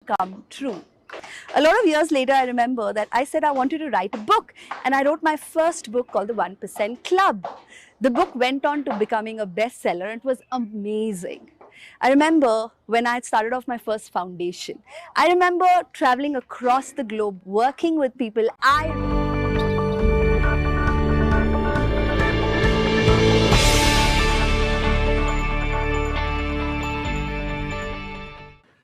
come true. A lot of years later, I remember that I said I wanted to write a book, and I wrote my first book called The 1% Club. The book went on to becoming a bestseller, and it was amazing. I remember when I had started off my first foundation. I remember traveling across the globe, working with people.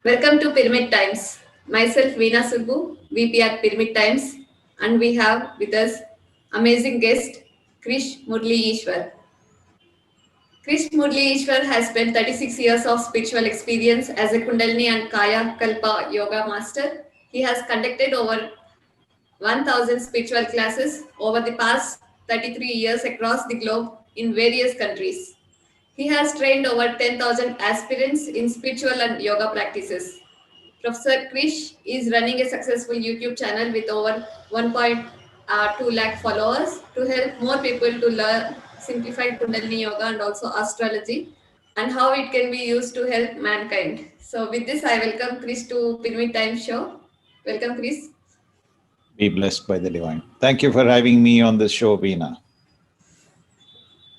Welcome to Pyramid Times. Myself, Veena Subbu, VP at Pyramid Times, and we have with us amazing guest, Krish Murali Eswar. Krish Murali Eswar has spent 36 years of spiritual experience as a Kundalini and Kayakalpa yoga master. He has conducted over 1,000 spiritual classes over the past 33 years across the globe in various countries. He has trained over 10,000 aspirants in spiritual and yoga practices. Professor Krish is running a successful YouTube channel with over 1.2 lakh followers to help more people to learn simplified Kundalini yoga and also astrology and how it can be used to help mankind. So with this, I welcome Krish to Pyramid Time show. Welcome, Krish. Be blessed by the divine. Thank you for having me on this show, Veena.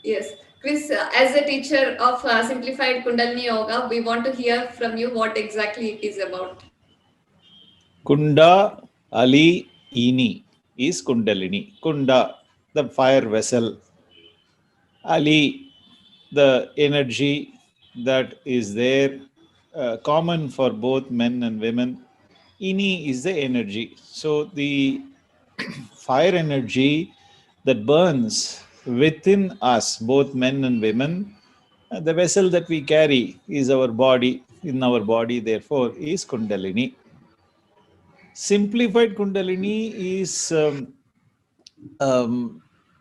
Yes. Krish, as a teacher of simplified Kundalini yoga, we want to hear from you what exactly it is about. Kunda Ali Ini is Kundalini. Kunda, the fire vessel. Ali, the energy that is there, common for both men and women. Ini is the energy. So the fire energy that burns within us, both men and women, the vessel that we carry is our body. In our body, therefore, is Kundalini. Simplified Kundalini is,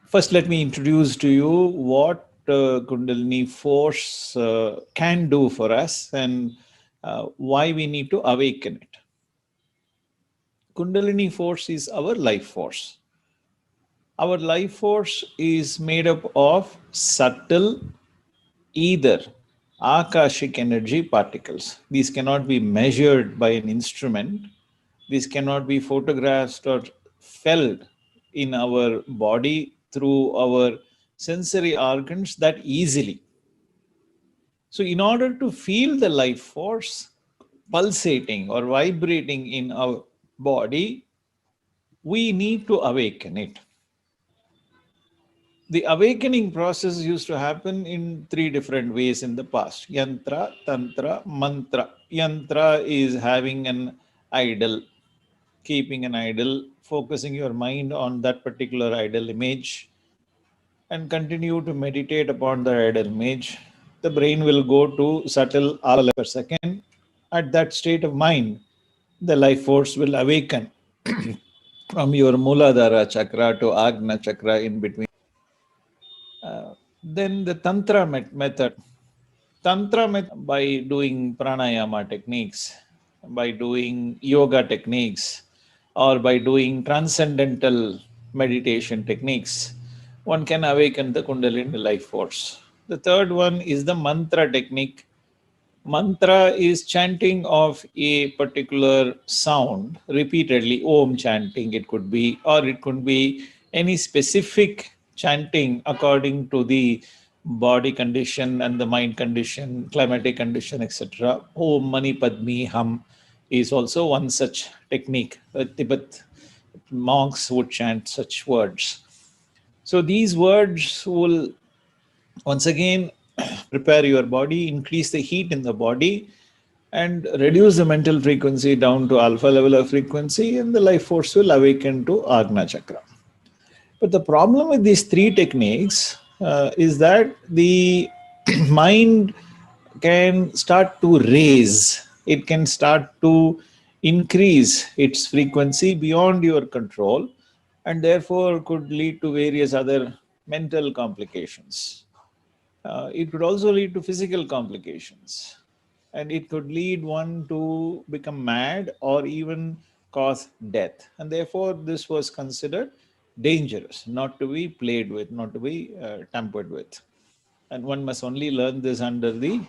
first let me introduce to you what Kundalini force can do for us and why we need to awaken it. Kundalini force is our life force. Our life force is made up of subtle, either Akashic energy particles. These cannot be measured by an instrument. These cannot be photographed or felt in our body through our sensory organs that easily. So in order to feel the life force pulsating or vibrating in our body, we need to awaken it. The awakening process used to happen in three different ways in the past. Yantra, Tantra, Mantra. Yantra is having an idol, keeping an idol, focusing your mind on that particular idol image and continue to meditate upon the idol image. The brain will go to subtle alpha per second. At that state of mind, the life force will awaken from your Muladhara chakra to Ajna chakra in between. Then the Tantra method. Tantra method by doing pranayama techniques, by doing yoga techniques, or by doing transcendental meditation techniques, one can awaken the Kundalini life force. The third one is the mantra technique. Mantra is chanting of a particular sound repeatedly, Om chanting it could be, or it could be any specific chanting according to the body condition and the mind condition, climatic condition, etc. Om Mani Padmi Hum is also one such technique. Tibet monks would chant such words. So these words will once again prepare your body, increase the heat in the body, and reduce the mental frequency down to alpha level of frequency, and the life force will awaken to Ajna chakra. But the problem with these three techniques is that the mind can start to raise, it can start to increase its frequency beyond your control, and therefore could lead to various other mental complications. It could also lead to physical complications, and it could lead one to become mad or even cause death. And therefore, this was considered dangerous, not to be played with, not to be tampered with. And one must only learn this under the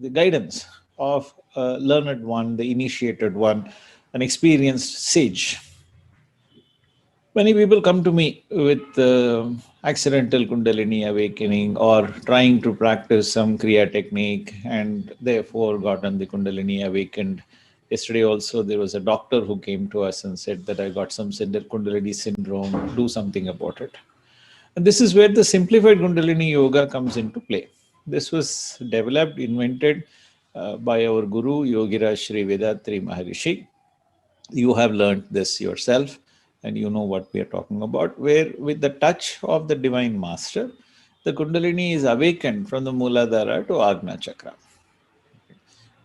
the guidance of a learned one, the initiated one, an experienced sage. Many people come to me with accidental Kundalini awakening or trying to practice some Kriya technique and therefore gotten the Kundalini awakened. Yesterday also there was a doctor who came to us and said that I got some Kundalini syndrome, do something about it. And this is where the simplified Kundalini yoga comes into play. This was developed, invented by our Guru Yogiraj Sri Vedatri Maharishi. You have learned this yourself and you know what we are talking about, where with the touch of the Divine Master, the Kundalini is awakened from the Muladhara to Ajna Chakra.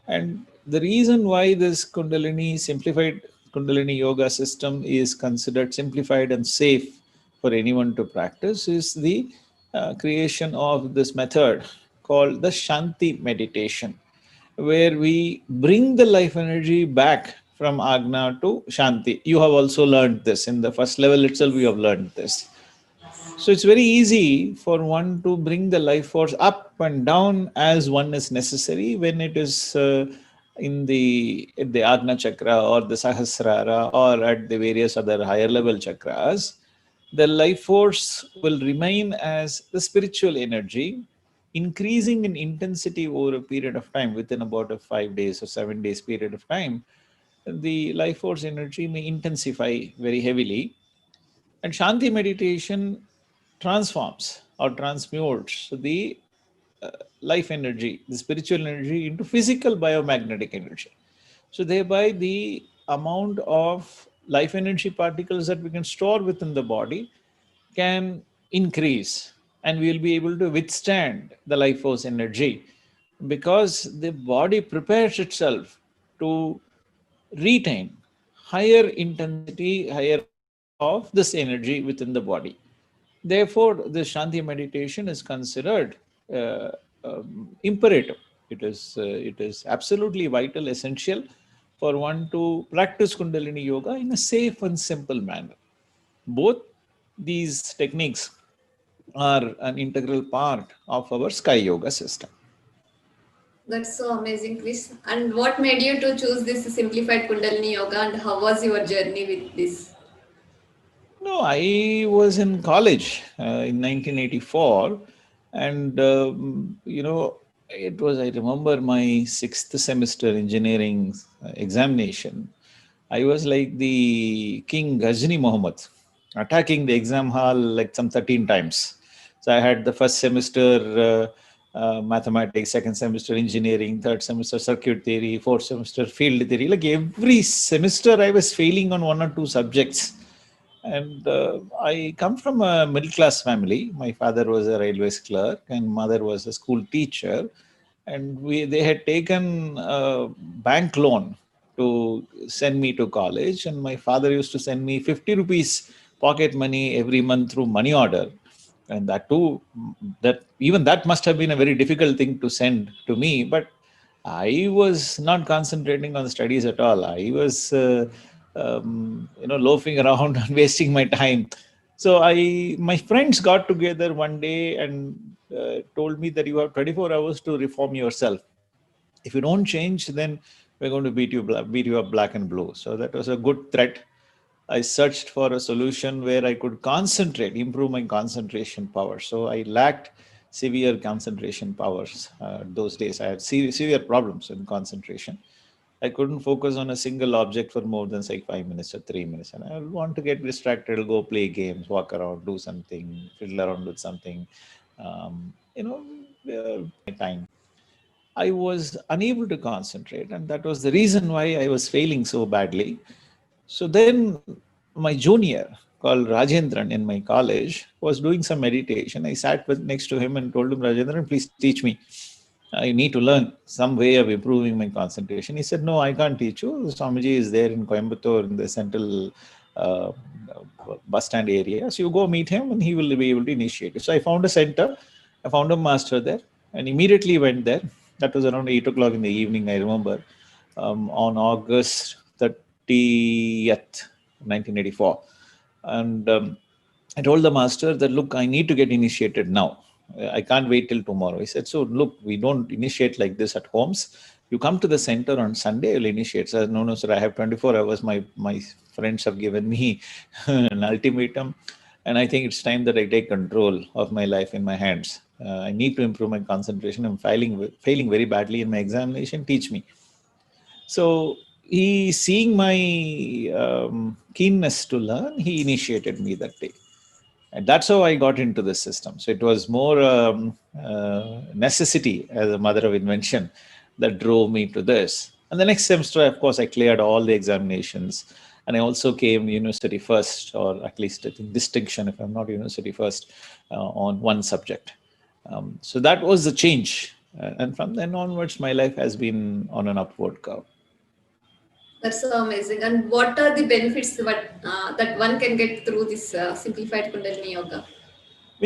And the reason why this Kundalini, simplified Kundalini yoga system is considered simplified and safe for anyone to practice is the creation of this method called the Shanti Meditation, where we bring the life energy back from Agna to Shanti. You have also learned this. In the first level itself, you have learned this. So it's very easy for one to bring the life force up and down as one is necessary when it is at the Agna Chakra or the Sahasrara or at the various other higher level chakras. The life force will remain as the spiritual energy, increasing in intensity over a period of time. Within about a 5 days or 7 days period of time, the life force energy may intensify very heavily. And Shanti meditation transforms or transmutes the life energy, the spiritual energy, into physical biomagnetic energy. So thereby the amount of life energy particles that we can store within the body can increase, and we will be able to withstand the life force energy because the body prepares itself to retain higher intensity, higher amount of this energy within the body. Therefore, the Shanti meditation is considered imperative. It is absolutely vital, essential for one to practice Kundalini yoga in a safe and simple manner. Both these techniques are an integral part of our Sky Yoga system. That's so amazing, Chris. And what made you to choose this simplified Kundalini yoga, and how was your journey with this? No, I was in college in 1984, and I remember my sixth semester engineering examination. I was like the King Ghazni Muhammad, attacking the exam hall like some 13 times. So I had the first semester mathematics, second semester engineering, third semester circuit theory, fourth semester field theory. Like every semester, I was failing on one or two subjects. And I come from a middle class family. My father was a railways clerk and mother was a school teacher. And they had taken a bank loan to send me to college. And my father used to send me 50 rupees pocket money every month through money order. And that too, that must have been a very difficult thing to send to me. But I was not concentrating on studies at all. I was, loafing around and wasting my time. So my friends got together one day and told me that you have 24 hours to reform yourself. If you don't change, then we're going to beat you up black and blue. So that was a good threat. I searched for a solution where I could concentrate, improve my concentration power. So I lacked severe concentration powers those days. I had severe problems in concentration. I couldn't focus on a single object for more than say 5 minutes or 3 minutes. And I want to get distracted, I'll go play games, walk around, do something, fiddle around with something, my time. I was unable to concentrate, and that was the reason why I was failing so badly. So then my junior called Rajendran in my college was doing some meditation. I sat next to him and told him, Rajendran, please teach me. I need to learn some way of improving my concentration. He said, no, I can't teach you. Swamiji is there in Coimbatore in the central uh, bus stand area. So you go meet him and he will be able to initiate you. So I found a center. I found a master there and immediately went there. That was around 8 o'clock in the evening, I remember, on August 30th, 1984. And I told the master that, look, I need to get initiated now. I can't wait till tomorrow. He said, so look, we don't initiate like this at homes. You come to the center on Sunday, you'll initiate. So, no, sir, I have 24 hours. My friends have given me an ultimatum. And I think it's time that I take control of my life in my hands. I need to improve my concentration. I'm failing very badly in my examination. Teach me. So he, seeing my keenness to learn, he initiated me that day. And that's how I got into this system. So it was more necessity as a mother of invention that drove me to this. And the next semester, of course, I cleared all the examinations. And I also came university first, or at least I think distinction, if I'm not university first, on one subject. So that was the change. And from then onwards, my life has been on an upward curve. That's so amazing. And what are the benefits that one can get through this simplified Kundalini yoga?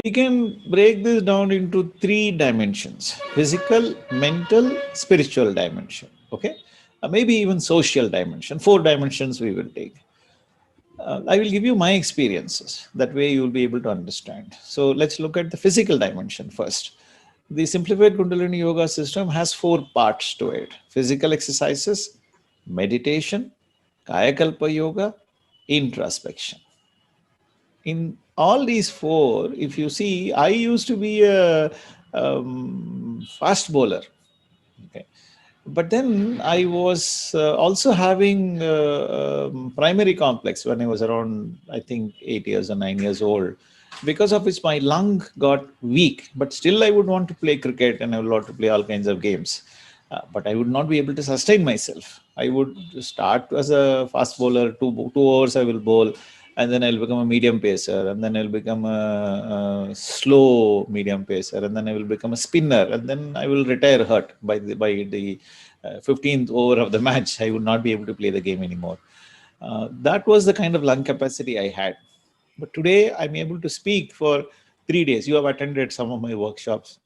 We can break this down into 3 dimensions: physical, mental, spiritual dimension. Okay, maybe even social dimension. 4 dimensions we will take. I will give you my experiences. That way you will be able to understand. So let's look at the physical dimension first. The simplified Kundalini yoga system has 4 parts to it: physical exercises, meditation, Kayakalpa yoga, introspection. In all these 4, if you see, I used to be a fast bowler. Okay. But then I was also having primary complex when I was around, I think, 8 years or 9 years old, because of which my lung got weak. But still, I would want to play cricket and I would want to play all kinds of games. But I would not be able to sustain myself. I would start as a fast bowler, 2 hours I will bowl, and then I'll become a medium pacer, and then I'll become a slow medium pacer, and then I will become a spinner, and then I will retire hurt by the 15th over of the match. I would not be able to play the game anymore. That was the kind of lung capacity I had. But today I'm able to speak for 3 days. You have attended some of my workshops,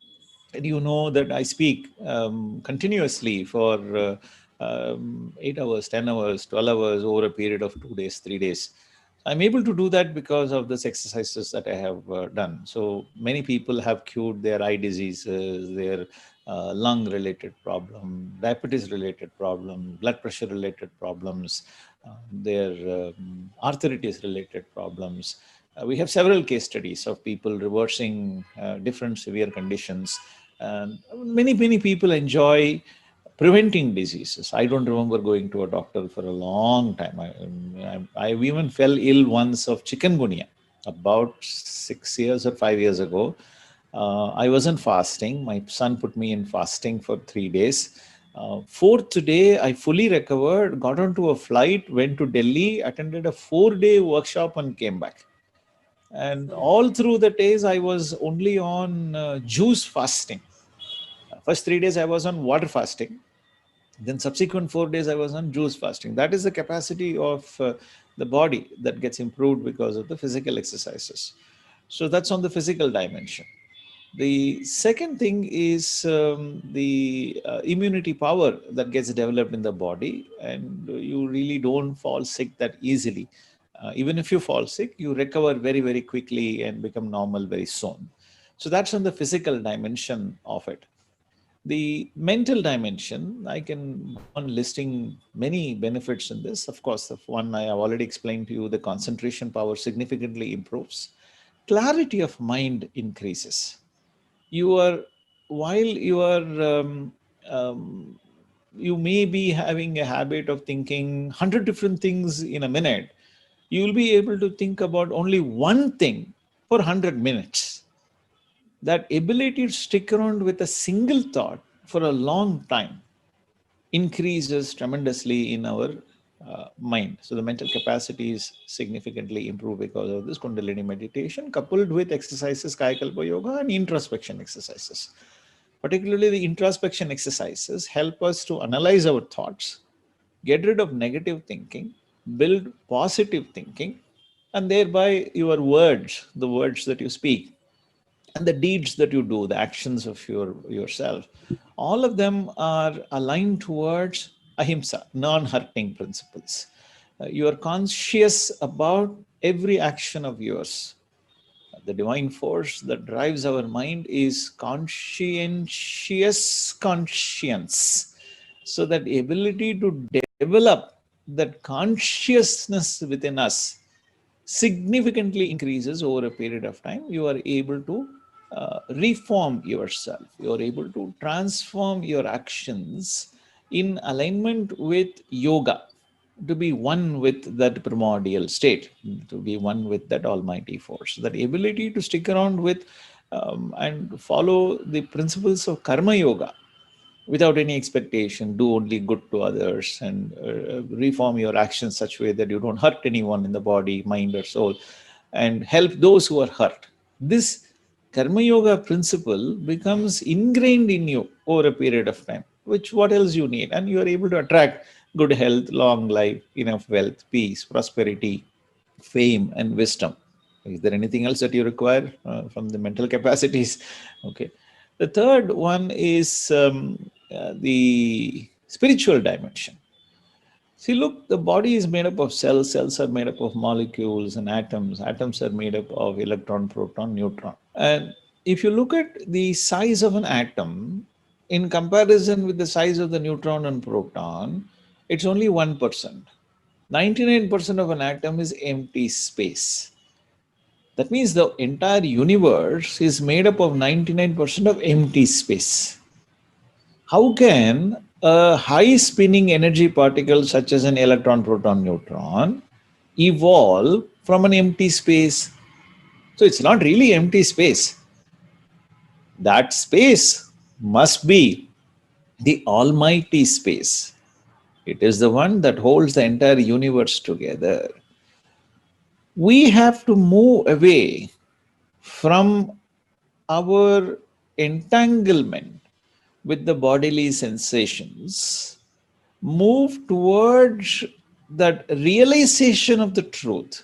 and you know that I speak continuously for 8 hours, 10 hours, 12 hours over a period of 2 days, 3 days. I'm able to do that because of this exercises that I have done. So many people have cured their eye diseases, their lung-related problem, diabetes-related problem, blood pressure-related problems, their arthritis-related problems. We have several case studies of people reversing different severe conditions. And many people enjoy preventing diseases. I don't remember going to a doctor for a long time. I even fell ill once of chikungunya about 6 years or 5 years ago. I wasn't fasting. My son put me in fasting for 3 days. Fourth day, I fully recovered, got onto a flight, went to Delhi, attended a 4-day workshop and came back. And all through the days, I was only on juice fasting. First 3 days, I was on water fasting. Then subsequent 4 days, I was on juice fasting. That is the capacity of the body that gets improved because of the physical exercises. So that's on the physical dimension. The second thing is the immunity power that gets developed in the body, and you really don't fall sick that easily. Even if you fall sick, you recover very, very quickly and become normal very soon. So that's on the physical dimension of it. The mental dimension, I can go on listing many benefits in this. Of course, the one I have already explained to you, the concentration power significantly improves. Clarity of mind increases. You are, while you are, you may be having a habit of thinking 100 different things in a minute. You will be able to think about only one thing for 100 minutes. That ability to stick around with a single thought for a long time increases tremendously in our mind. So the mental capacity is significantly improved because of this Kundalini meditation, coupled with exercises, Kayakalpa yoga, and introspection exercises. Particularly the introspection exercises help us to analyze our thoughts, get rid of negative thinking, build positive thinking, and thereby your words, the words that you speak, and the deeds that you do, the actions of yourself, all of them are aligned towards ahimsa, non-hurting principles. You are conscious about every action of yours. The divine force that drives our mind is conscientious conscience. So that ability to develop that consciousness within us significantly increases over a period of time. You are able to reform yourself. You are able to transform your actions in alignment with yoga, to be one with that primordial state, to be one with that almighty force. That ability to stick around with and follow the principles of karma yoga without any expectation, do only good to others, and reform your actions such way that you don't hurt anyone in the body, mind, or soul, and help those who are hurt. This karma yoga principle becomes ingrained in you over a period of time, which what else you need, and you are able to attract good health, long life, enough wealth, peace, prosperity, fame, and wisdom. Is there anything else that you require from the mental capacities? Okay. The third one is the spiritual dimension. See, look, the body is made up of cells. Cells are made up of molecules and atoms. Atoms are made up of electron, proton, neutron. And if you look at the size of an atom in comparison with the size of the neutron and proton, it's only 1%. 99% of an atom is empty space. That means the entire universe is made up of 99% of empty space. How can a high spinning energy particle such as an electron, proton, neutron evolve from an empty space? So it's not really empty space. That space must be the almighty space. It is the one that holds the entire universe together. We have to move away from our entanglement with the bodily sensations, move towards that realization of the truth,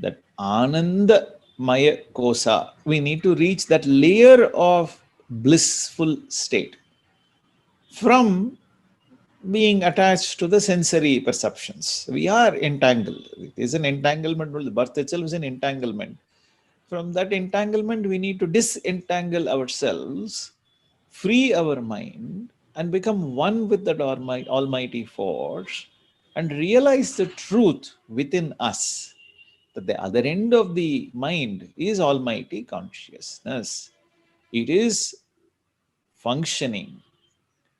that Ananda Maya Kosa. We need to reach that layer of blissful state from being attached to the sensory perceptions. We are entangled. It is an entanglement. The birth itself is an entanglement. From that entanglement, we need to disentangle ourselves, free our mind, and become one with that almighty force, and realize the truth within us, that the other end of the mind is almighty consciousness. It is functioning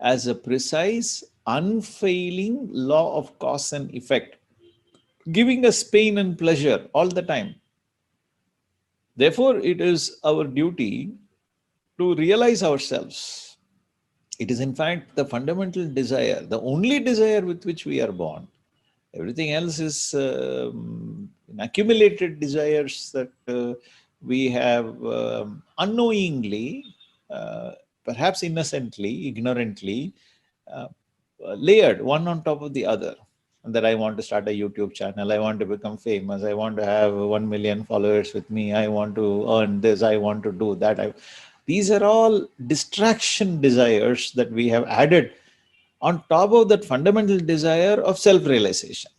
as a precise, unfailing law of cause and effect, giving us pain and pleasure all the time. Therefore, it is our duty to realize ourselves. It is, in fact, the fundamental desire, the only desire with which we are born. Everything else is accumulated desires that we have unknowingly, perhaps innocently, ignorantly, uh, layered one on top of the other. And that I want to start a YouTube channel, I want to become famous, I want to have 1 million followers with me, I want to earn this, I want to do that. These are all distraction desires that we have added on top of that fundamental desire of self-realization.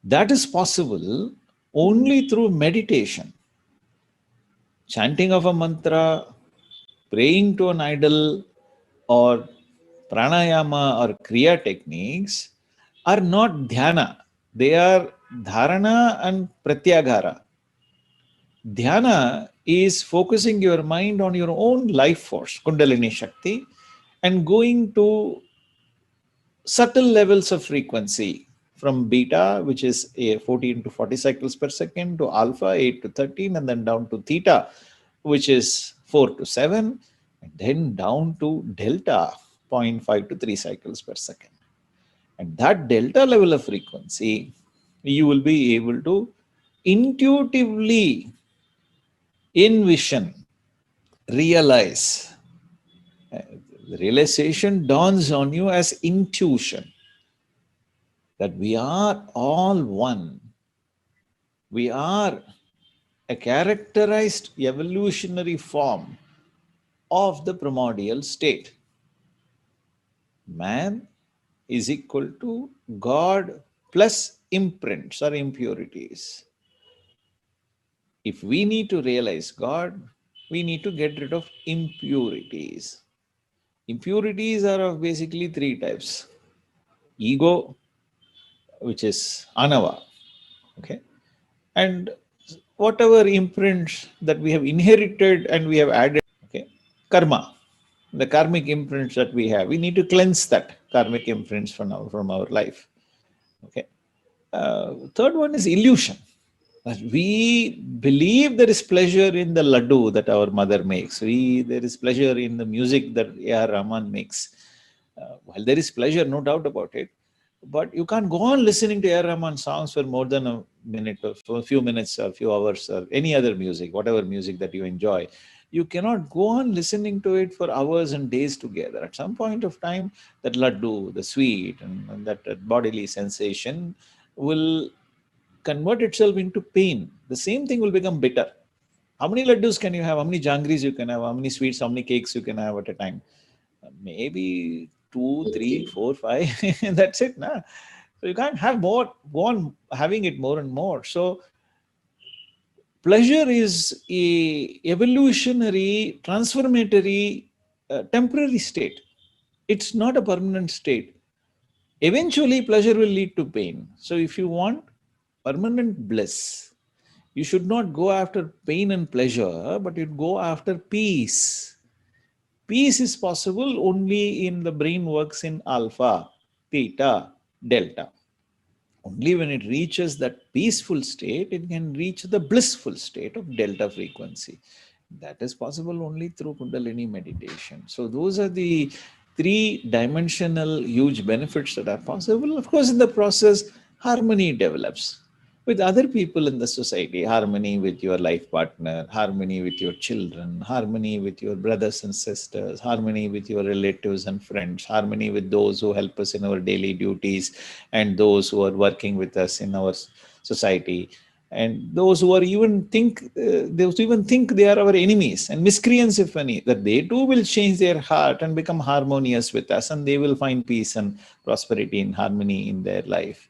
That is possible only through meditation. Chanting of a mantra, praying to an idol, or pranayama or kriya techniques are not dhyana. They are dharana and pratyagara. Dhyana is focusing your mind on your own life force, Kundalini Shakti, and going to subtle levels of frequency from beta, which is 14 to 40 cycles per second, to alpha, 8 to 13, and then down to theta, which is 4 to 7, and then down to delta, 0.5 to 3 cycles per second. At that delta level of frequency, you will be able to intuitively envision, realize. The realization dawns on you as intuition, that we are all one. We are a characterized evolutionary form of the primordial state. Man is equal to God plus imprints or impurities. If we need to realize God, we need to get rid of impurities. Impurities are of basically three types. Ego, which is anava, okay? And whatever imprints that we have inherited and we have added, okay? Karma, the karmic imprints that we have, we need to cleanse that karmic imprints from our life, okay? Third one is illusion. We believe there is pleasure in the laddu that our mother makes. There is pleasure in the music that A.R. Rahman makes. Well, there is pleasure, no doubt about it. But you can't go on listening to A.R. Rahman songs for more than a minute or for a few minutes or a few hours or any other music, whatever music that you enjoy. You cannot go on listening to it for hours and days together. At some point of time, that laddu, the sweet, and that bodily sensation will convert itself into pain. The same thing will become bitter. How many laddus can you have? How many jangris you can have? How many sweets, how many cakes you can have at a time? Maybe two, three, four, five. That's it. Nah? So you can't have more, go on having it more and more. So pleasure is a evolutionary, transformatory, temporary state. It's not a permanent state. Eventually, pleasure will lead to pain. So if you want permanent bliss, you should not go after pain and pleasure, but you go after peace. Peace is possible only in the brain works in alpha, theta, delta. Only when it reaches that peaceful state, it can reach the blissful state of delta frequency. That is possible only through Kundalini meditation. So those are the three-dimensional huge benefits that are possible. Of course, in the process, harmony develops with other people in the society, harmony with your life partner, harmony with your children, harmony with your brothers and sisters, harmony with your relatives and friends, harmony with those who help us in our daily duties and those who are working with us in our society, and those who are even think they are our enemies and miscreants, if any, that they too will change their heart and become harmonious with us, and they will find peace and prosperity and harmony in their life.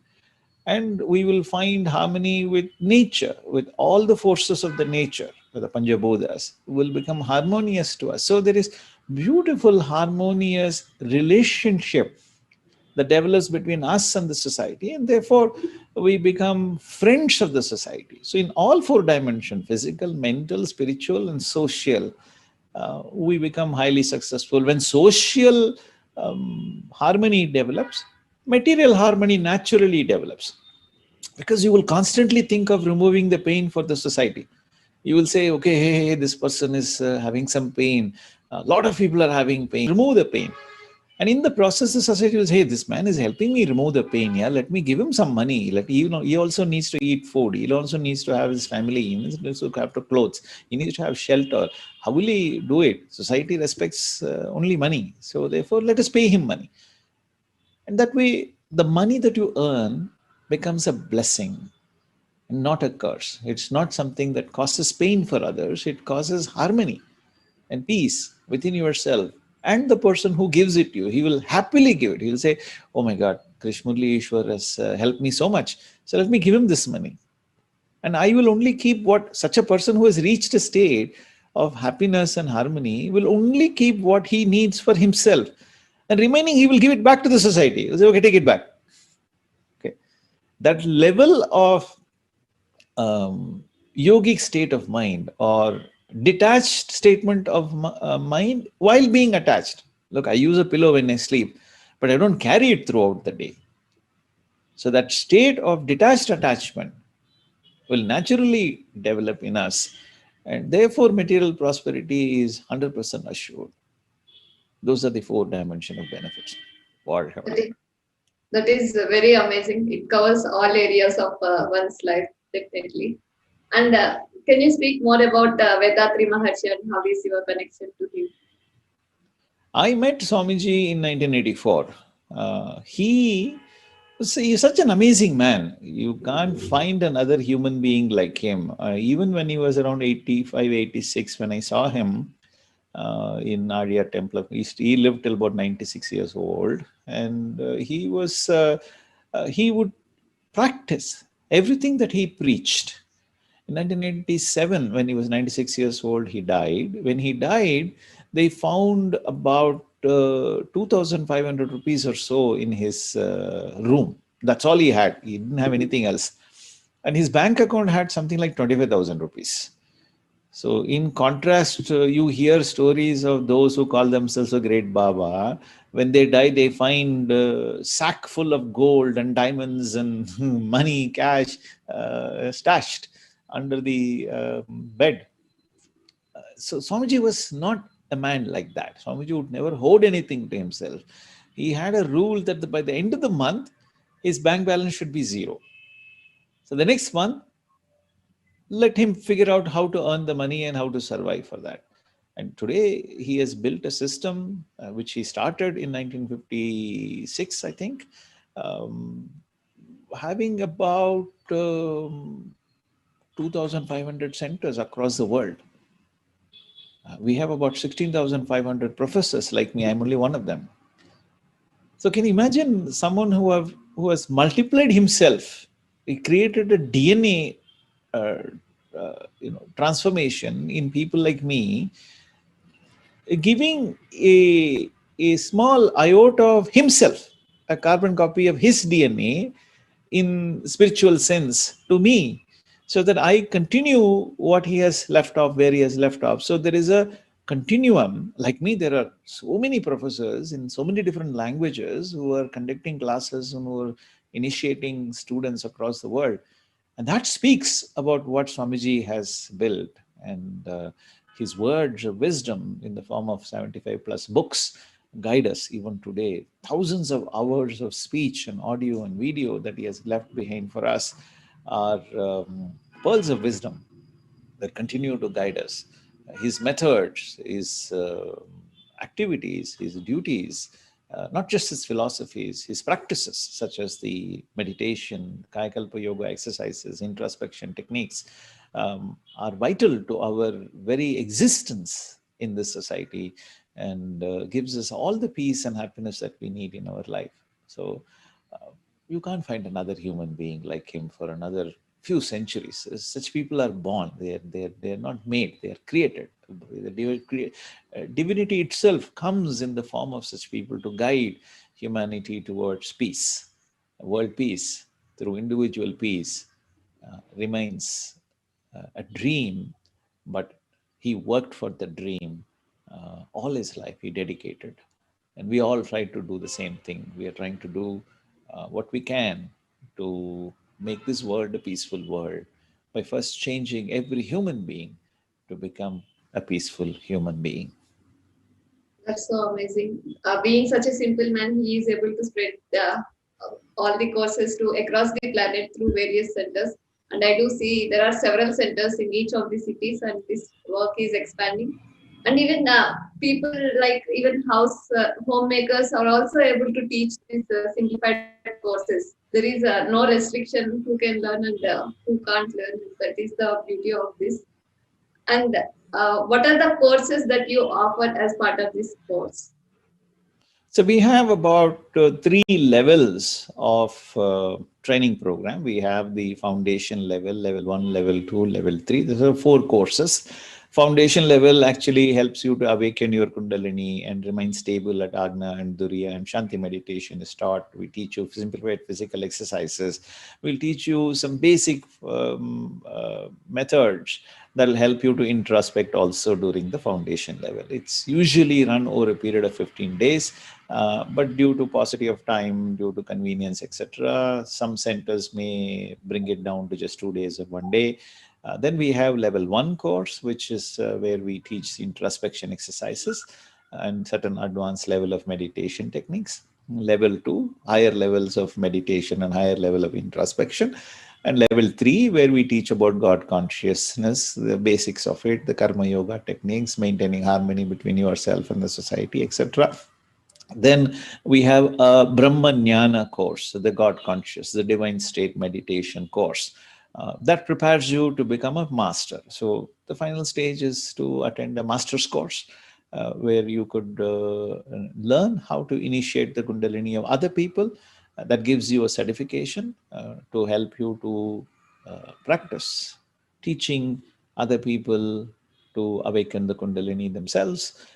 And we will find harmony with nature, with all the forces of the nature, the Panjabodhas will become harmonious to us. So there is beautiful, harmonious relationship that develops between us and the society, and therefore we become friends of the society. So in all four dimensions, physical, mental, spiritual, and social, we become highly successful. When social harmony develops, material harmony naturally develops, because you will constantly think of removing the pain for the society. You will say, okay, hey, this person is having some pain, a lot of people are having pain, remove the pain. And in the process, the society will say, hey, this man is helping me remove the pain. Yeah, let me give him some money. He also needs to eat food. He also needs to have his family. He needs to have to clothes. He needs to have shelter. How will he do it? Society respects only money. So therefore, let us pay him money. And that way, the money that you earn becomes a blessing, not a curse. It's not something that causes pain for others. It causes harmony and peace within yourself. And the person who gives it to you, he will happily give it. He will say, oh my God, Krish Murali Eswar has helped me so much. So let me give him this money. And I will only keep what such a person who has reached a state of happiness and harmony will only keep what he needs for himself. And remaining, he will give it back to the society. He'll say, okay, take it back. Okay. That level of yogic state of mind, or detached statement of mind while being attached. Look, I use a pillow when I sleep, but I don't carry it throughout the day. So that state of detached attachment will naturally develop in us, and therefore material prosperity is 100% assured. Those are the four dimensions of benefits. That is, that is very amazing. It covers all areas of one's life, definitely. And can you speak more about Vedatri Maharshi and how is your connection to him? I met Swamiji in 1984. He's such an amazing man. You can't find another human being like him. Even when he was around 85, 86, when I saw him in Arya Temple of East, he lived till about 96 years old. And he would practice everything that he preached. In 1987, when he was 96 years old, he died. When he died, they found about 2,500 rupees or so in his room. That's all he had. He didn't have anything else. And his bank account had something like 25,000 rupees. So, in contrast, you hear stories of those who call themselves a great Baba. When they die, they find a sack full of gold and diamonds and money, cash stashed under the bed. So, Swamiji was not a man like that. Swamiji would never hoard anything to himself. He had a rule that by the end of the month, his bank balance should be zero. So, the next month, let him figure out how to earn the money and how to survive for that. And today he has built a system which he started in 1956, I think, um, having about 2,500 centers across the world. We have about 16,500 professors like me. I'm only one of them. So can you imagine someone who has multiplied himself? He created a DNA transformation in people like me, giving a small iota of himself, a carbon copy of his DNA in spiritual sense to me, so that I continue what he has left off, where he has left off. So there is a continuum. Like me, there are so many professors in so many different languages who are conducting classes and who are initiating students across the world. And that speaks about what Swamiji has built. And his words of wisdom in the form of 75 plus books guide us even today. Thousands of hours of speech and audio and video that he has left behind for us are pearls of wisdom that continue to guide us. His methods, his activities, his duties, not just his philosophies, his practices, such as the meditation, Kayakalpa yoga exercises, introspection techniques, are vital to our very existence in this society, and gives us all the peace and happiness that we need in our life. So you can't find another human being like him for another few centuries. Such people are born. They are not made. They are created. Divinity itself comes in the form of such people to guide humanity towards peace. World peace through individual peace remains a dream, but he worked for the dream all his life. He dedicated, and we all try to do the same thing. We are trying to do what we can to make this world a peaceful world by first changing every human being to become a peaceful human being. That's so amazing. Being such a simple man, he is able to spread all the courses to across the planet through various centers. And I do see there are several centers in each of the cities, and this work is expanding. And even people like even homemakers are also able to teach these simplified courses. There is no restriction who can learn and who can't learn. That is the beauty of this. And what are the courses that you offer as part of this course? So we have about three levels of training program. We have the foundation level, level 1, level 2, level 3. These are 4 courses. Foundation level actually helps you to awaken your Kundalini and remain stable at Ajna and Duriya, and Shanti Meditation is taught. We teach you simplified physical exercises. We'll teach you some basic methods that will help you to introspect also during the foundation level. It's usually run over a period of 15 days, but due to paucity of time, due to convenience, etc., some centers may bring it down to just 2 days or 1 day. Then we have level 1 course, which is where we teach introspection exercises and certain advanced level of meditation techniques. Level 2, higher levels of meditation and higher level of introspection. And level 3, where we teach about God consciousness, the basics of it, the karma yoga techniques, maintaining harmony between yourself and the society, etc. Then we have a Brahma Jnana course, the God conscious, the divine state meditation course. That prepares you to become a master. So the final stage is to attend a master's course, where you could learn how to initiate the Kundalini of other people. That gives you a certification to help you to practice teaching other people to awaken the Kundalini themselves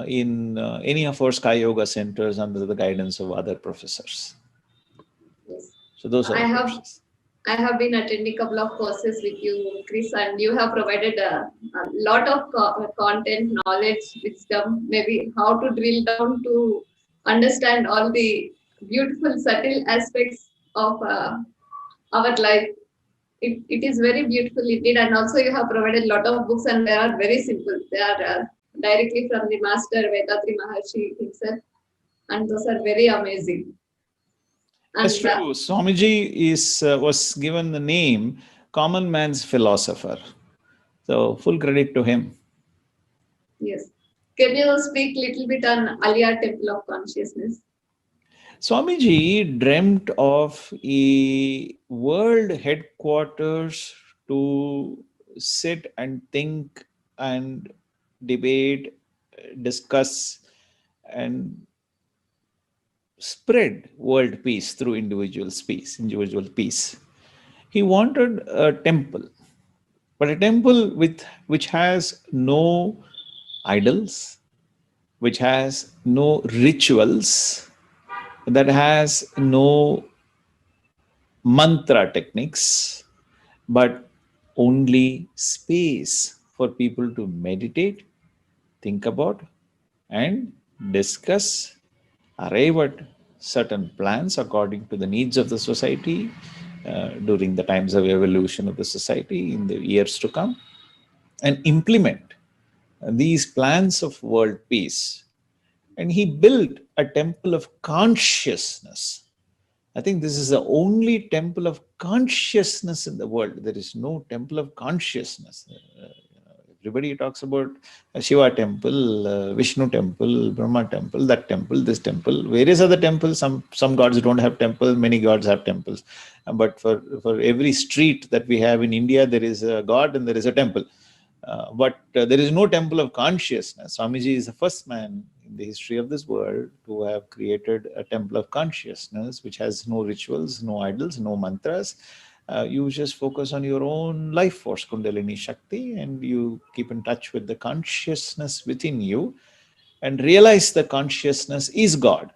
in any of our Sky Yoga centers under the guidance of other professors. Yes. So those are I the have courses. I have been attending a couple of courses with you, Chris, and you have provided a lot of content, knowledge, wisdom, maybe how to drill down to understand all the beautiful, subtle aspects of our life. It is very beautiful indeed, and also you have provided a lot of books, and they are very simple. They are directly from the master Vedatri Maharshi himself, and those are very amazing. That's And true. Swamiji was given the name common man's philosopher. So full credit to him. yes, can you speak a little bit on Aliyah Temple of Consciousness? Swamiji dreamt of a world headquarters to sit and think and debate, discuss, and spread world peace through individual peace. He wanted a temple, but a temple which has no idols, which has no rituals, that has no mantra techniques, but only space for people to meditate, think about, and discuss, arrive at certain plans according to the needs of the society during the times of evolution of the society in the years to come, and implement these plans of world peace. And he built a temple of consciousness. I think this is the only temple of consciousness in the world. There is no temple of consciousness. Everybody talks about Shiva temple, Vishnu temple, Brahma temple, that temple, this temple, various other temples. Some gods don't have temple, many gods have temples. But for every street that we have in India, there is a god and there is a temple. But there is no temple of consciousness. Swamiji is the first man in the history of this world to have created a temple of consciousness, which has no rituals, no idols, no mantras. You just focus on your own life force, Kundalini Shakti, and you keep in touch with the consciousness within you and realize the consciousness is God.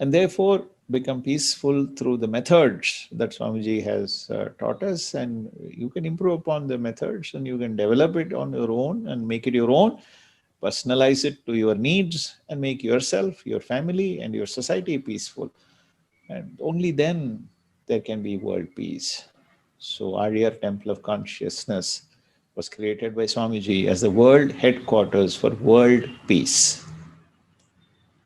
And therefore become peaceful through the methods that Swamiji has taught us. And you can improve upon the methods and you can develop it on your own and make it your own, personalize it to your needs, and make yourself, your family, and your society peaceful. And only then there can be world peace. So Arya Temple of Consciousness was created by Swamiji as the world headquarters for world peace.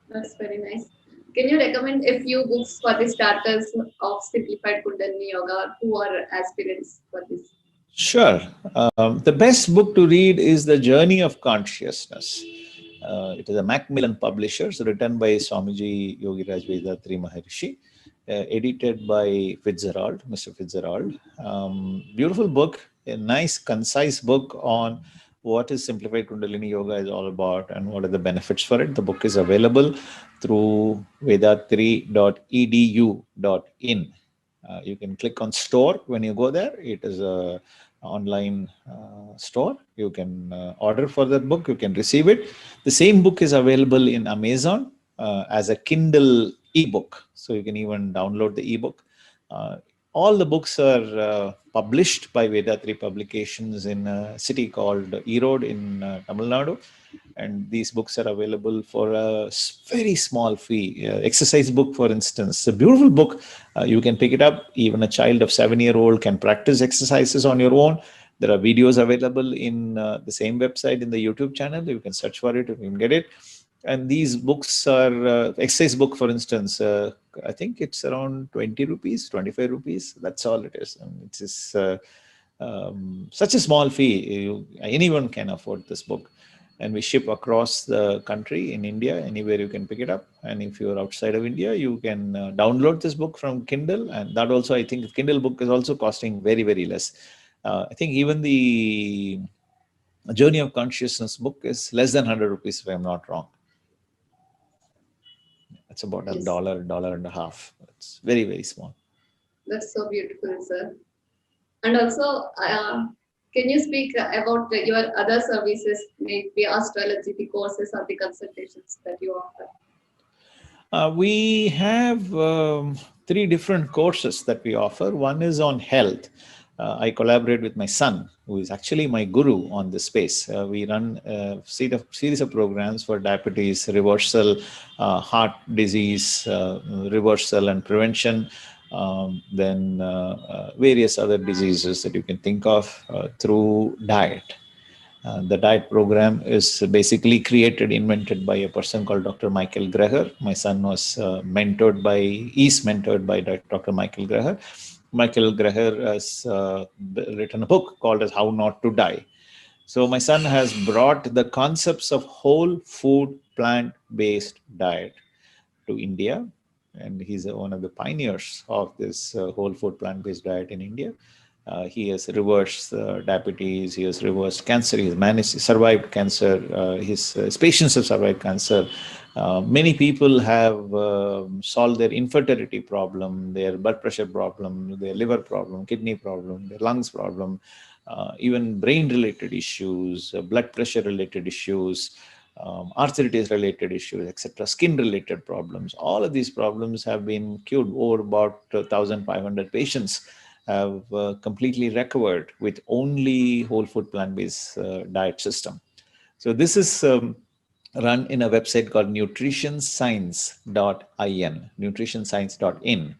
That's very nice. Can you recommend a few books for the starters of Simplified Kundalini Yoga who are aspirants for this? Sure. The best book to read is The Journey of Consciousness. It is a Macmillan Publishers, written by Swamiji Yogiraj Vedatri Maharishi, edited by Fitzgerald, Mr. Fitzgerald. Beautiful book, a nice, concise book on what is Simplified Kundalini Yoga is all about and what are the benefits for it. The book is available through vedatri.edu.in. You can click on store when you go there. It is a online store. You can order for that book. You can receive it. The same book is available in Amazon as a Kindle ebook. So you can even download the ebook. All the books are published by Vedatri Publications in a city called Erode in Tamil Nadu. And these books are available for a very small fee. Exercise book, for instance, a beautiful book. You can pick it up. Even a child of 7-year-old can practice exercises on your own. There are videos available in the same website in the YouTube channel. You can search for it. You can get it. And these books are exercise book, for instance. I think it's around 20 rupees, 25 rupees. That's all it is. And it is such a small fee. Anyone can afford this book. And we ship across the country in India, anywhere you can pick it up. And if you're outside of India, you can download this book from Kindle. And that also, I think, Kindle book is also costing very, very less. I think even the Journey of Consciousness book is less than 100 rupees, if I'm not wrong. It's about Yes. $1 and a half. It's very, very small. That's so beautiful, sir. And also, Can you speak about your other services, maybe astrology, the courses or the consultations that you offer? We have three different courses that we offer. One is on health. I collaborate with my son, who is actually my guru on this space. We run a series of programs for diabetes reversal, heart disease reversal and prevention, then various other diseases that you can think of through diet. The diet program is basically invented by a person called Dr. Michael Greger. My son is mentored by Dr. Michael Greger. Michael Greger has written a book called as How Not to Die. So my son has brought the concepts of whole food, plant-based diet to India, and he's one of the pioneers of this whole food plant-based diet in India. He has reversed diabetes, he has reversed cancer, he has survived cancer, his patients have survived cancer. Many people have solved their infertility problem, their blood pressure problem, their liver problem, kidney problem, their lungs problem, even brain-related issues, blood pressure-related issues, arthritis-related issues, etc., skin-related problems. All of these problems have been cured. Over about 1,500 patients have completely recovered with only whole food plant-based diet system. So this is run in a website called nutritionscience.in. Nutritionscience.in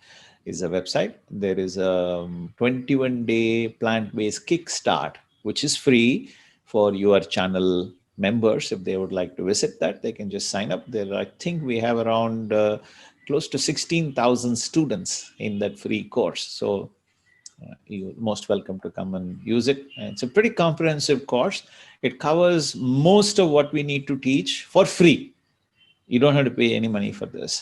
is a website. There is a 21-day plant-based kickstart, which is free for your channel members. If they would like to visit that, they can just sign up. There, I think we have around close to 16,000 students in that free course. So you're most welcome to come and use it. And it's a pretty comprehensive course. It covers most of what we need to teach for free. You don't have to pay any money for this.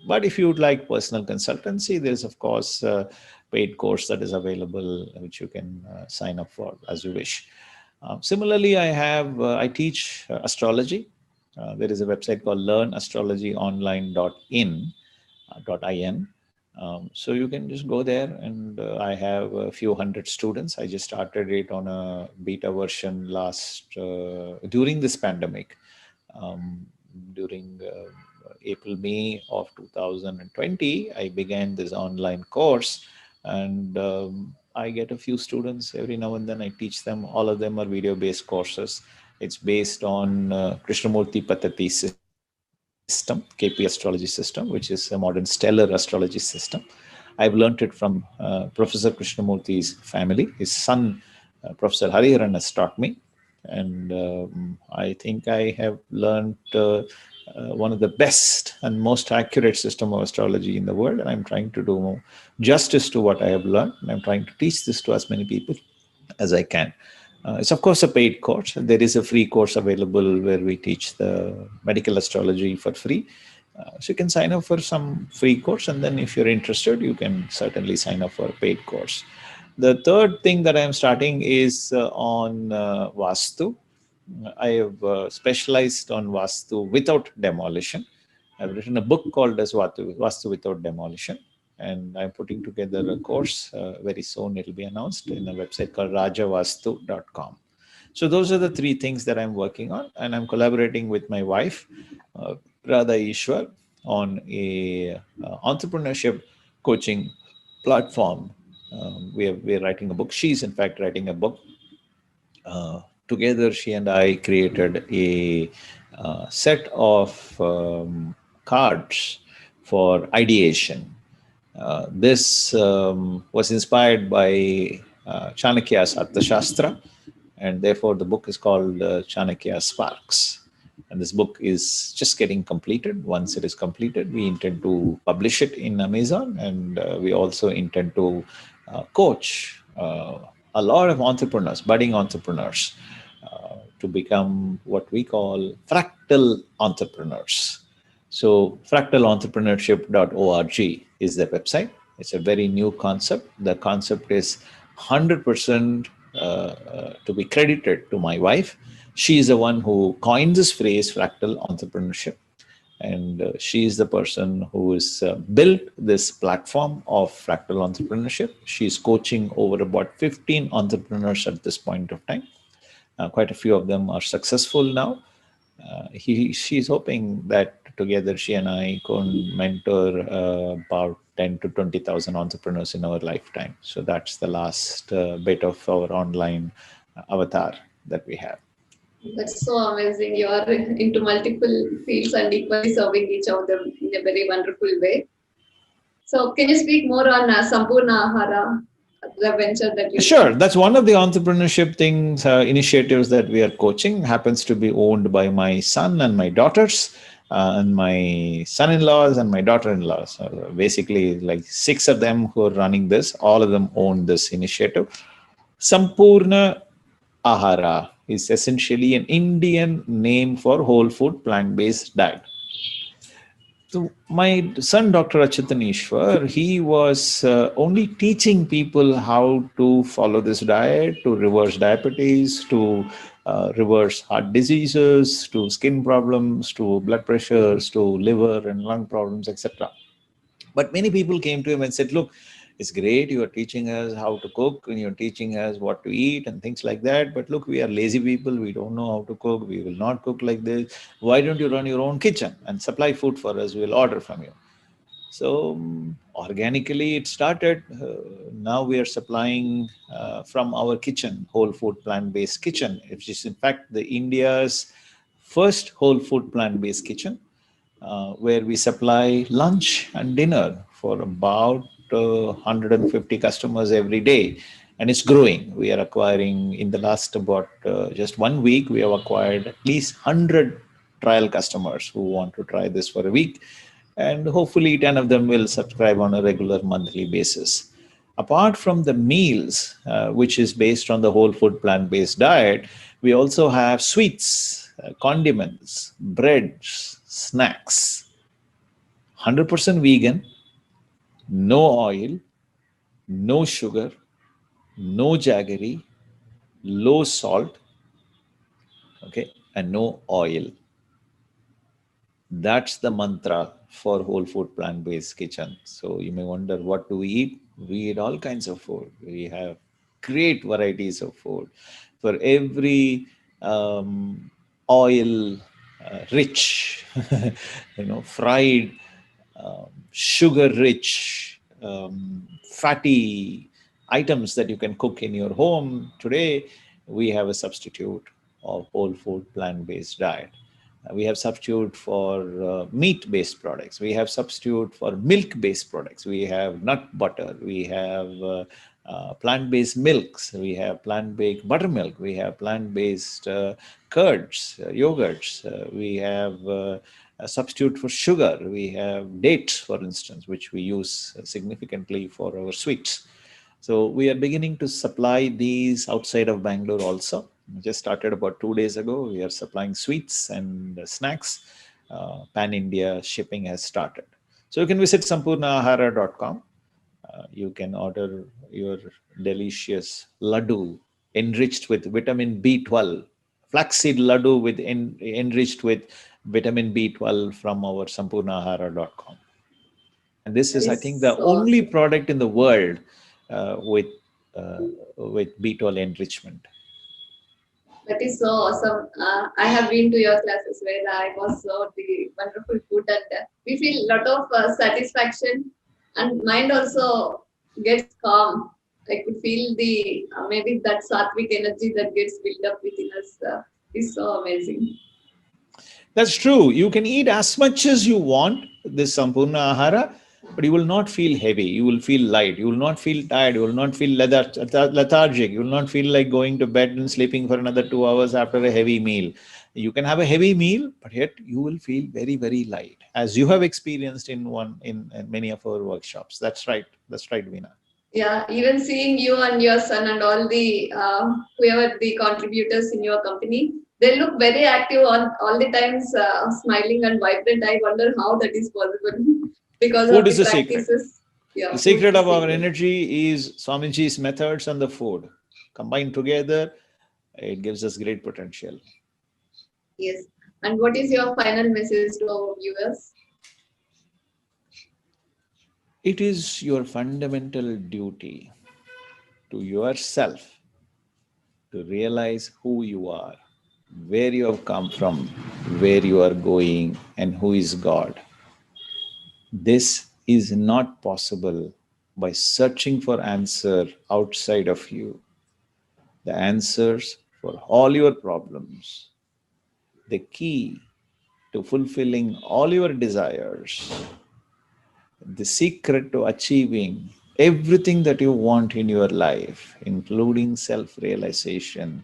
But if you would like personal consultancy, there's of course a paid course that is available, which you can sign up for as you wish. Similarly, I teach astrology. There is a website called learnastrologyonline.in. So you can just go there, and I have a few hundred students. I just started it on a beta version during this pandemic, during April, May of 2020. I began this online course, and I get a few students every now and then. I teach them. All of them are video-based courses. It's based on Krishnamurti Pattati system, KP astrology system, which is a modern stellar astrology system. I've learned it from Professor Krishnamurti's family. His son, Professor Hariharan, has taught me. And I think I have learned one of the best and most accurate system of astrology in the world. And I'm trying to do justice to what I have learned. And I'm trying to teach this to as many people as I can. It's of course a paid course. There is a free course available where we teach the medical astrology for free. So you can sign up for some free course, and then if you're interested, you can certainly sign up for a paid course. The third thing that I'm starting is on Vastu. I have specialized on Vastu without demolition. I've written a book called as Vastu Without Demolition. And I'm putting together a course very soon. It'll be announced in a website called rajavastu.com. So those are the three things that I'm working on. And I'm collaborating with my wife, Radha Eswar, on a entrepreneurship coaching platform. We're writing a book. She's in fact writing a book. Together, she and I created a set of cards for ideation. This was inspired by Chanakya's Arthashastra, and therefore the book is called Chanakya Sparks. And this book is just getting completed. Once it is completed, we intend to publish it in Amazon, and we also intend to coach a lot of entrepreneurs, budding entrepreneurs, to become what we call fractal entrepreneurs. So fractalentrepreneurship.org is the website. It's a very new concept. The concept is 100% to be credited to my wife. She is the one who coined this phrase, fractal entrepreneurship. And she is the person who has built this platform of fractal entrepreneurship. She's coaching over about 15 entrepreneurs at this point of time. Quite a few of them are successful now. She's hoping that together she and I can mentor about 10 to 20,000 entrepreneurs in our lifetime. So that's the last bit of our online avatar that we have. That's so amazing. You are into multiple fields and equally serving each of them in a very wonderful way. So, can you speak more on Sampurna Ahara, the venture that you? Sure, that's one of the entrepreneurship things, initiatives that we are coaching. Happens to be owned by my son and my daughters, and my son-in-laws and my daughter-in-laws. Basically, like 6 of them who are running this. All of them own this initiative. Sampurna Ahara is essentially an Indian name for whole food plant-based diet. So my son, Dr. Eswar, he was only teaching people how to follow this diet, to reverse diabetes, to reverse heart diseases, to skin problems, to blood pressures, to liver and lung problems, etc. But many people came to him and said, look, it's great, you are teaching us how to cook and you're teaching us what to eat and things like that. But look, we are lazy people. We don't know how to cook. We will not cook like this. Why don't you run your own kitchen and supply food for us? We'll order from you. So organically it started. Now we are supplying from our kitchen, whole food plant-based kitchen, which is in fact the India's first whole food plant-based kitchen. Where we supply lunch and dinner for about 150 customers every day. And it's growing. We are acquiring, in the last about just 1 week, we have acquired at least 100 trial customers who want to try this for a week. And hopefully 10 of them will subscribe on a regular monthly basis. Apart from the meals, which is based on the whole food plant-based diet, we also have sweets, condiments, breads, snacks, 100% vegan, no oil, no sugar, no jaggery, low salt, okay, and no oil. That's the mantra for whole food plant-based kitchen. So you may wonder, what do we eat? We eat all kinds of food. We have great varieties of food. For every oil rich, fried, sugar rich, fatty items that you can cook in your home, today we have a substitute of whole food plant-based diet. We have substitute for meat-based products. We have substitute for milk-based products. We have nut butter. We have plant-based milks. We have plant-based buttermilk. We have plant-based curds, yogurts. We have a substitute for sugar. We have dates, for instance, which we use significantly for our sweets. So we are beginning to supply these outside of Bangalore also. We just started about 2 days ago. We are supplying sweets and snacks. Pan-India shipping has started. So you can visit sampurnahara.com. You can order your delicious laddu enriched with vitamin B12, flaxseed laddu with enriched with vitamin B12 from our sampurnahara.com. And this is, I think, the only product in the world with B12 enrichment. That is so awesome. I have been to your classes where I was served the wonderful food, and we feel a lot of satisfaction, and mind also gets calm. I could feel the maybe that sattvic energy that gets built up within us is so amazing. That's true. You can eat as much as you want, this Sampurna Ahara, but you will not feel heavy. You will feel light. You will not feel tired. You will not feel lethargic. You will not feel like going to bed and sleeping for another 2 hours after a heavy meal. You can have a heavy meal, but yet you will feel very, very light, as you have experienced in many of our workshops. That's right. That's right, Veena. Yeah, even seeing you and your son and all the whoever the contributors in your company, they look very active on all the times, smiling and vibrant. I wonder how that is possible because food of is the the practices. secret. Yeah, The secret of our energy is Swamiji's methods and the food. Combined together, it gives us great potential. Yes. And what is your final message to our viewers? It is your fundamental duty to yourself to realize who you are, where you have come from, where you are going, and who is God. This is not possible by searching for answer outside of you. The answers for all your problems, the key to fulfilling all your desires, the secret to achieving everything that you want in your life, including self-realization,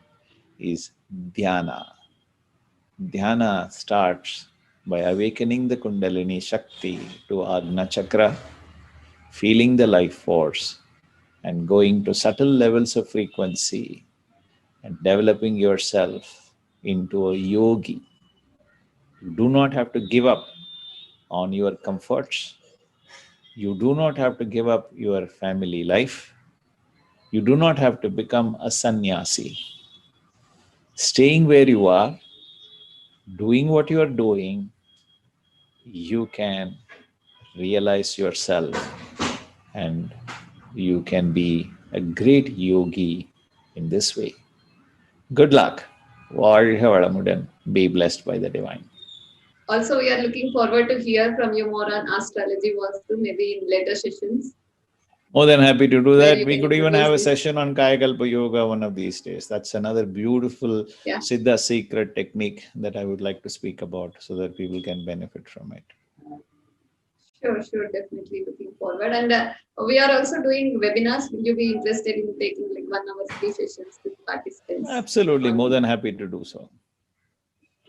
is dhyana. Dhyana starts by awakening the Kundalini Shakti to Ajna Chakra, feeling the life force, and going to subtle levels of frequency and developing yourself into a yogi. You do not have to give up on your comforts. You do not have to give up your family life. You do not have to become a sannyasi. Staying where you are, doing what you are doing, you can realize yourself and you can be a great yogi in this way. Good luck. Varga Valamudan. Be blessed by the divine. Also, we are looking forward to hear from you more on astrology vastu, maybe in later sessions. More than happy to do Where that. you We can could even have a introduce this. session on Kayakalpa Yoga one of these days. That's another beautiful Yeah, Siddha secret technique that I would like to speak about so that people can benefit from it. sure, definitely looking forward. And we are also doing webinars. Will you be interested in taking like 1 hour free sessions with participants? Absolutely. More On than happy to do so.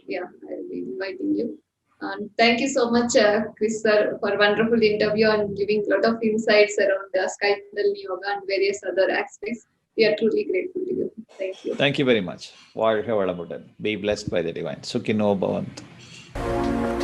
Yeah, I'll be inviting you. And thank you so much, Chris sir, for a wonderful interview and giving a lot of insights around the Sky Kundalini Yoga and various other aspects. We are truly grateful to you. Thank you. Thank you very much. Varga Valamudan. Be blessed by the divine. Sukhino Bhavantu.